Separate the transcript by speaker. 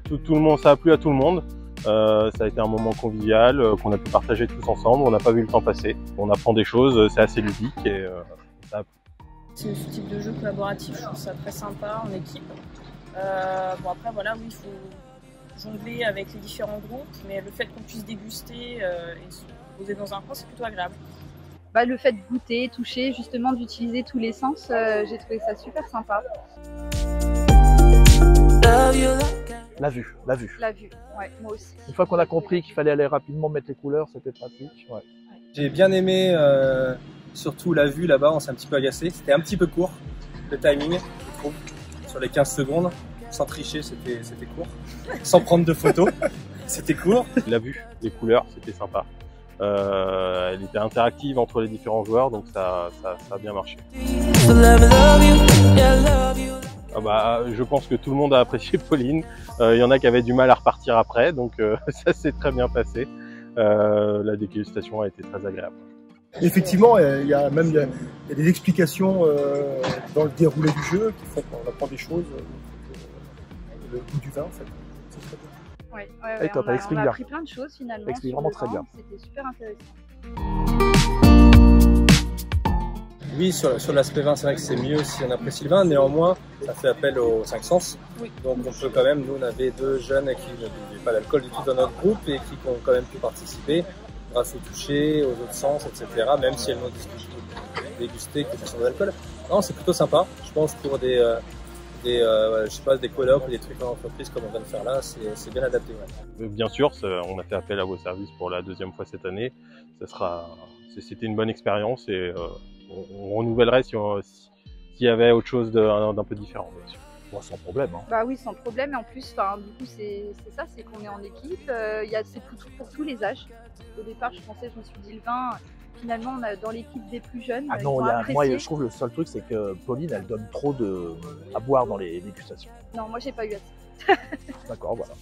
Speaker 1: tout le monde, ça a plu à tout le monde. Ça a été un moment convivial qu'on a pu partager tous ensemble. On n'a pas vu le temps passer. On apprend des choses, c'est assez ludique et ça a plu.
Speaker 2: C'est ce type de jeu collaboratif, je trouve ça très sympa en équipe. Bon après voilà, oui, il faut jongler avec les différents groupes, mais le fait qu'on puisse déguster et se poser dans un coin, c'est plutôt agréable.
Speaker 3: Bah, le fait de goûter, toucher, justement d'utiliser tous les sens, j'ai trouvé ça super sympa.
Speaker 4: La vue.
Speaker 3: La vue, ouais, moi aussi.
Speaker 4: Une fois qu'on a compris qu'il fallait aller rapidement mettre les couleurs, c'était pratique. Ouais.
Speaker 5: J'ai bien aimé surtout la vue là-bas, on s'est un petit peu agacé. C'était un petit peu court, le timing, je trouve. Sur les 15 secondes, sans tricher, c'était court. Sans prendre de photos, c'était court.
Speaker 1: La vue, les couleurs, c'était sympa. Elle était interactive entre les différents joueurs, donc ça a bien marché. Ah bah, je pense que tout le monde a apprécié Pauline. Il y en a qui avaient du mal à repartir après, donc ça s'est très bien passé. La dégustation a été très agréable.
Speaker 6: Effectivement, il y a des explications dans le déroulé du jeu qui font qu'on apprend des choses, le goût du vin en fait. C'est très bien.
Speaker 3: Ouais,
Speaker 4: Et top, elle explique
Speaker 3: on a
Speaker 4: bien.
Speaker 3: appris plein de choses finalement.
Speaker 4: Elle explique
Speaker 3: sur
Speaker 4: vraiment
Speaker 3: le
Speaker 4: très
Speaker 3: vin,
Speaker 4: bien.
Speaker 3: C'était super intéressant.
Speaker 5: Oui, sur l'aspect vin, c'est vrai que c'est mieux si on apprécie le vin. Néanmoins, ça fait appel aux 5 sens.
Speaker 2: Oui.
Speaker 5: Donc on peut quand même, nous on avait 2 jeunes qui ne buvaient pas d'alcool du tout dans notre groupe et qui ont quand même pu participer grâce au toucher, aux autres sens, etc. Même si elles n'ont dégusté que sans d'alcool. Non, c'est plutôt sympa. Je pense pour je sais pas, des colloques ou des trucs en entreprise comme on vient de faire là, c'est bien adapté. Ouais.
Speaker 1: Bien sûr, on a fait appel à vos services pour la 2e fois cette année. C'était une bonne expérience et on renouvellerait s'il y avait autre chose d'un peu différent, bien sûr.
Speaker 4: Bon, sans problème. Hein.
Speaker 3: Bah oui, sans problème. Et en plus, du coup, c'est ça, c'est qu'on est en équipe. C'est pour tous les âges. Au départ, je me suis dit le vin. Finalement, on a dans l'équipe des plus jeunes.
Speaker 4: Ah non, moi je trouve le seul truc, c'est que Pauline, elle donne trop à boire dans les dégustations.
Speaker 3: Non, moi j'ai pas eu assez.
Speaker 4: D'accord, voilà.